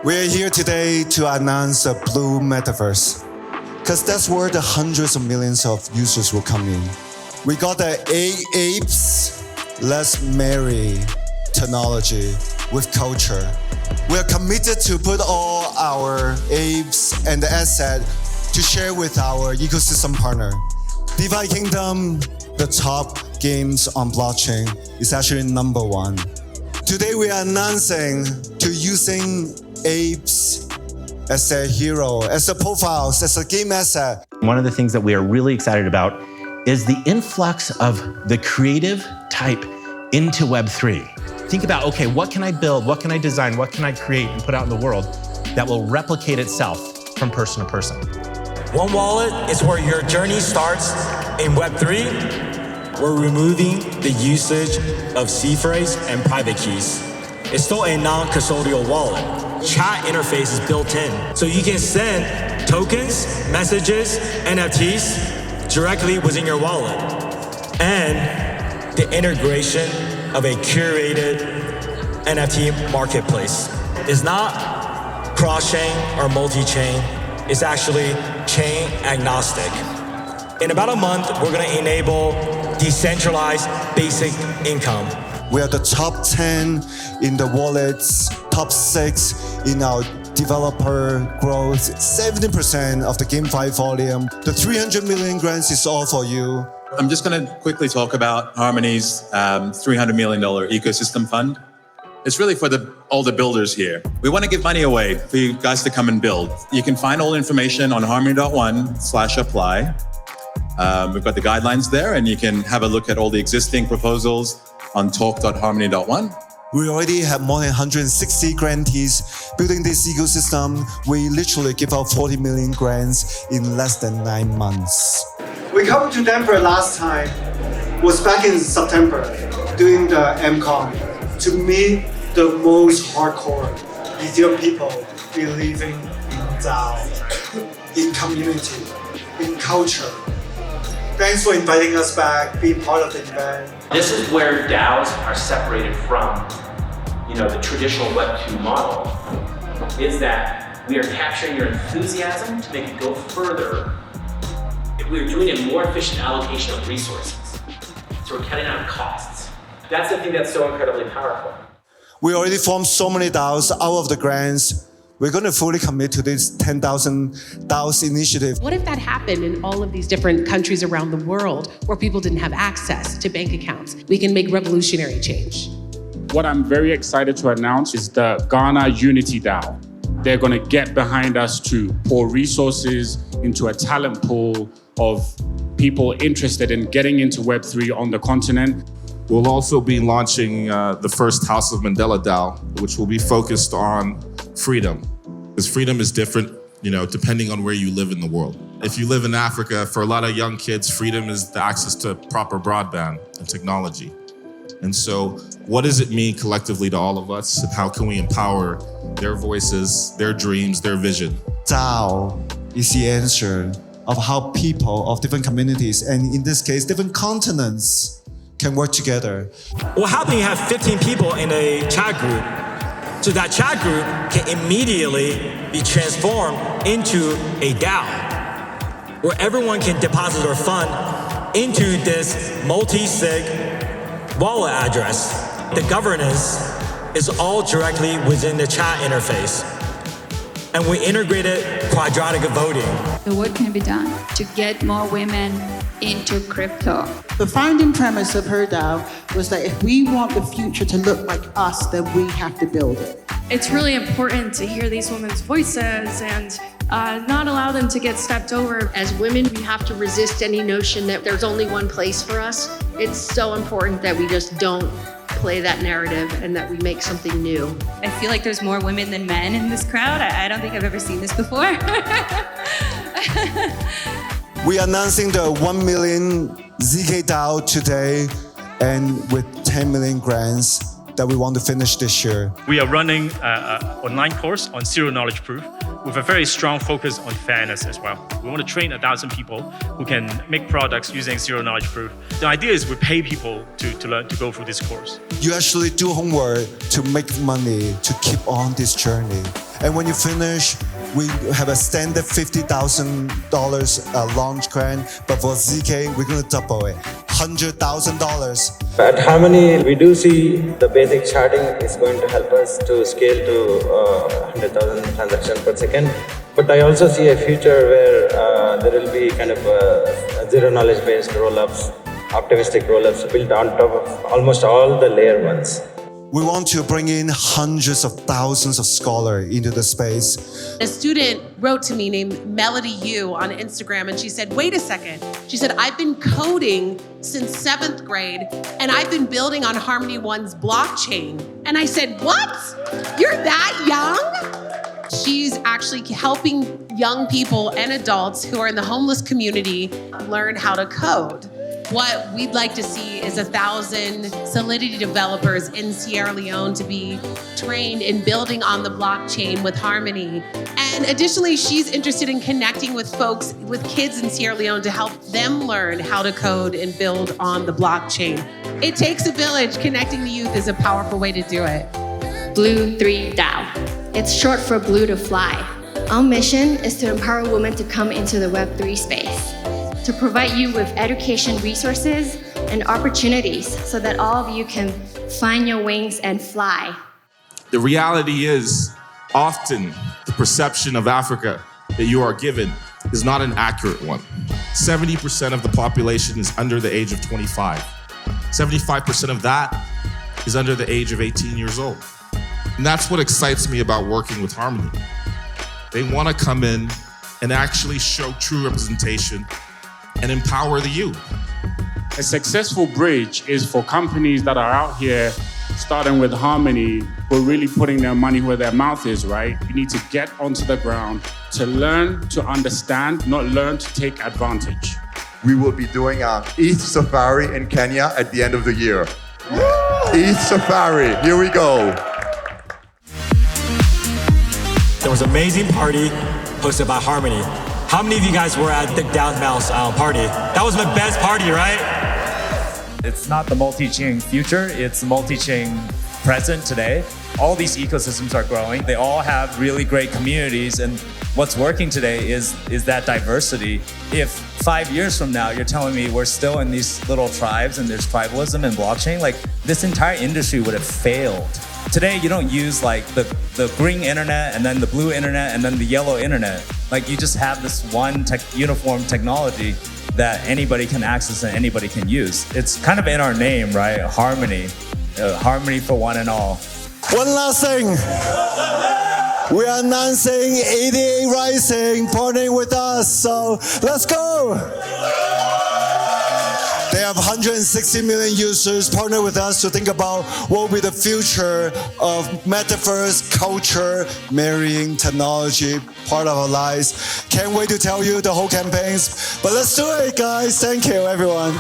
We're here today to announce the Blue Metaverse, because that's where the hundreds of millions of users will come in. We got the apes. Let's marry technology with culture. We are committed to put all our apes and the asset to share with our ecosystem partner. DeFi Kingdom, the top games on blockchain, is actually #1. Today we are announcing to using apes as their hero, as the profiles, as a game asset. One of the things that we are really excited about is the influx of the creative type into Web3. Think about, okay, what can I build? What can I design? What can I create and put out in the world that will replicate itself from person to person? One wallet is where your journey starts. In Web3, we're removing the usage of seed phrase and private keys. It's still a non-custodial wallet. Chat interface is built in, so you can send tokens, messages, NFTs directly within your wallet. And the integration of a curated NFT marketplace is not cross-chain or multi-chain. It's actually chain agnostic. In about a month, we're going to enable decentralized basic income. We are the top 10 in the wallets, top 6 in our developer growth, 70% of the GameFi volume. The 300 million grants is all for you. I'm just going to quickly talk about Harmony's $300 million ecosystem fund. It's really for all the builders here. We want to give money away for you guys to come and build. You can find all information on harmony.one/apply. We've got the guidelines there, and you can have a look at all the existing proposals on talk.harmony.one. We already have more than 160 grantees building this ecosystem. We literally give out 40 million grants in less than 9 months. We come to Denver last time was back in September doing the MCON to meet the most hardcore Ethereum people believing in DAO, in community, in culture. Thanks for inviting us back, be part of the event. This is where DAOs are separated from, the traditional Web2 model, is that we are capturing your enthusiasm to make it go further. We're doing a more efficient allocation of resources. So we're cutting out costs. That's the thing that's so incredibly powerful. We already formed so many DAOs out of the grants. We're going to fully commit to this 10,000 DAOs initiative. What if that happened in all of these different countries around the world where people didn't have access to bank accounts? We can make revolutionary change. What I'm very excited to announce is the Ghana Unity DAO. They're going to get behind us to pour resources into a talent pool of people interested in getting into Web3 on the continent. We'll also be launching the first House of Mandela DAO, which will be focused on freedom. Because freedom is different, depending on where you live in the world. If you live in Africa, for a lot of young kids, freedom is the access to proper broadband and technology. And so what does it mean collectively to all of us, and how can we empower their voices, their dreams, their vision? DAO is the answer of how people of different communities, and in this case, different continents, can work together. What happens, you have 15 people in a chat group. So that chat group can immediately be transformed into a DAO, where everyone can deposit their fund into this multi-sig wallet address. The governance is all directly within the chat interface. And we integrated quadratic voting. So what can be done to get more women into crypto? The founding premise of her DAO was that if we want the future to look like us, then we have to build it. It's really important to hear these women's voices and not allow them to get stepped over. As women, we have to resist any notion that there's only one place for us. It's so important that we just don't play that narrative and that we make something new. I feel like there's more women than men in this crowd. I don't think I've ever seen this before. We are announcing the 1 million ZK DAO today, and with 10 million grants that we want to finish this year. We are running an online course on zero knowledge proof with a very strong focus on fairness as well. We want to train 1,000 people who can make products using zero knowledge proof. The idea is we pay people to learn to go through this course. You actually do homework to make money to keep on this journey. And when you finish, we have a standard $50,000 launch grant, but for ZK, we're going to double it, $100,000. At Harmony, we do see the basic charting is going to help us to scale to 100,000 transactions per second. But I also see a future where there will be kind of zero knowledge-based rollups, optimistic rollups built on top of almost all the layer ones. We want to bring in hundreds of thousands of scholars into the space. A student wrote to me named Melody Yu on Instagram, and she said, wait a second. She said, I've been coding since 7th grade, and I've been building on Harmony One's blockchain. And I said, what? You're that young? She's actually helping young people and adults who are in the homeless community learn how to code. What we'd like to see is 1,000 Solidity developers in Sierra Leone to be trained in building on the blockchain with Harmony. And additionally, she's interested in connecting with folks, with kids in Sierra Leone to help them learn how to code and build on the blockchain. It takes a village. Connecting the youth is a powerful way to do it. Blu3 DAO. It's short for Blue to Fly. Our mission is to empower women to come into the Web3 space, to provide you with education resources and opportunities so that all of you can find your wings and fly. The reality is, often the perception of Africa that you are given is not an accurate one. 70% of the population is under the age of 25. 75% of that is under the age of 18 years old. And that's what excites me about working with Harmony. They want to come in and actually show true representation and empower the youth. A successful bridge is for companies that are out here, starting with Harmony, who are really putting their money where their mouth is, right? You need to get onto the ground to learn to understand, not learn to take advantage. We will be doing our ETH Safari in Kenya at the end of the year. ETH Safari, here we go. There was an amazing party hosted by Harmony. How many of you guys were at the Deadmau5 party? That was the best party, right? It's not the multi-chain future, it's the multi-chain present today. All these ecosystems are growing. They all have really great communities, and what's working today is that diversity. If 5 years from now, you're telling me we're still in these little tribes and there's tribalism in blockchain, like this entire industry would have failed. Today, you don't use like the green internet and then the blue internet and then the yellow internet. Like you just have this one uniform technology that anybody can access and anybody can use. It's kind of in our name, right? Harmony. Harmony for one and all. One last thing. We are announcing ETH Rising partnering with us, so let's go. They have 160 million users partner with us to think about what will be the future of metaverse culture, marrying technology, part of our lives. Can't wait to tell you the whole campaigns, but let's do it, guys. Thank you, everyone.